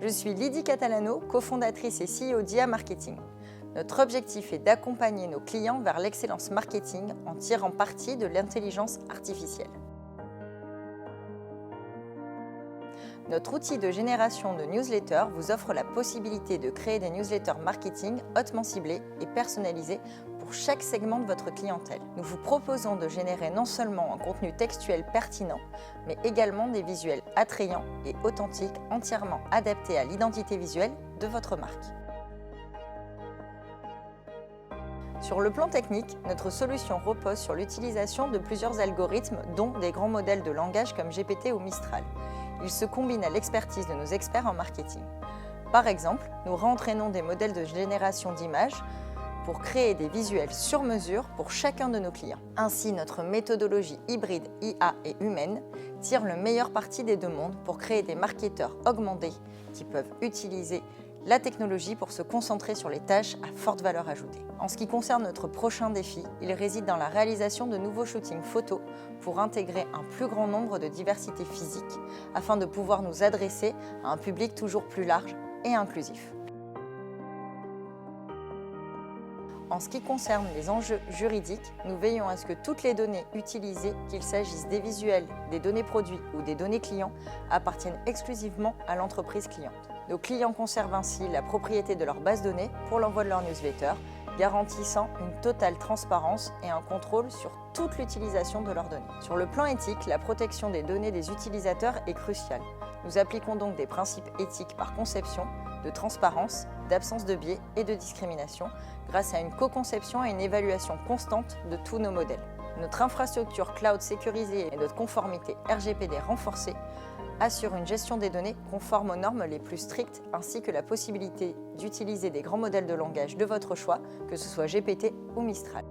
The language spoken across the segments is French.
Je suis Lydie Catalano, cofondatrice et CEO d'IA Marketing. Notre objectif est d'accompagner nos clients vers l'excellence marketing en tirant parti de l'intelligence artificielle. Notre outil de génération de newsletters vous offre la possibilité de créer des newsletters marketing hautement ciblés et personnalisés pour chaque segment de votre clientèle. Nous vous proposons de générer non seulement un contenu textuel pertinent, mais également des visuels attrayants et authentiques entièrement adaptés à l'identité visuelle de votre marque. Sur le plan technique, notre solution repose sur l'utilisation de plusieurs algorithmes, dont des grands modèles de langage comme GPT ou Mistral. Ils se combinent à l'expertise de nos experts en marketing. Par exemple, nous réentraînons des modèles de génération d'images pour créer des visuels sur mesure pour chacun de nos clients. Ainsi, notre méthodologie hybride IA et humaine tire le meilleur parti des deux mondes pour créer des marketeurs augmentés qui peuvent utiliser la technologie pour se concentrer sur les tâches à forte valeur ajoutée. En ce qui concerne notre prochain défi, il réside dans la réalisation de nouveaux shootings photos pour intégrer un plus grand nombre de diversités physiques afin de pouvoir nous adresser à un public toujours plus large et inclusif. En ce qui concerne les enjeux juridiques, nous veillons à ce que toutes les données utilisées, qu'il s'agisse des visuels, des données produits ou des données clients, appartiennent exclusivement à l'entreprise cliente. Nos clients conservent ainsi la propriété de leur base de données pour l'envoi de leur newsletter, garantissant une totale transparence et un contrôle sur toute l'utilisation de leurs données. Sur le plan éthique, la protection des données des utilisateurs est cruciale. Nous appliquons donc des principes éthiques par conception, de transparence, d'absence de biais et de discrimination, grâce à une co-conception et une évaluation constante de tous nos modèles. Notre infrastructure cloud sécurisée et notre conformité RGPD renforcée assurent une gestion des données conforme aux normes les plus strictes, ainsi que la possibilité d'utiliser des grands modèles de langage de votre choix, que ce soit GPT ou Mistral.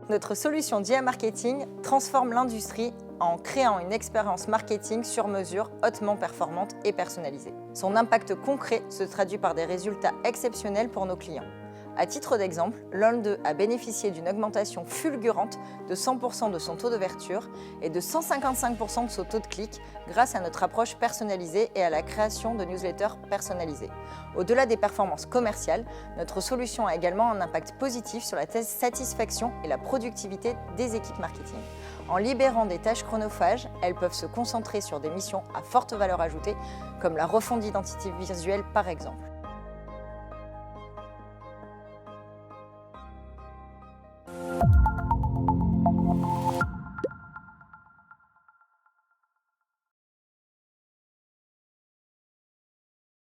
Notre solution d'IA Marketing transforme l'industrie en créant une expérience marketing sur mesure, hautement performante et personnalisée. Son impact concret se traduit par des résultats exceptionnels pour nos clients. À titre d'exemple, l'un d'eux a bénéficié d'une augmentation fulgurante de 100% de son taux d'ouverture et de 155% de son taux de clic grâce à notre approche personnalisée et à la création de newsletters personnalisés. Au-delà des performances commerciales, notre solution a également un impact positif sur la satisfaction et la productivité des équipes marketing. En libérant des tâches chronophages, elles peuvent se concentrer sur des missions à forte valeur ajoutée, comme la refonte d'identité visuelle par exemple.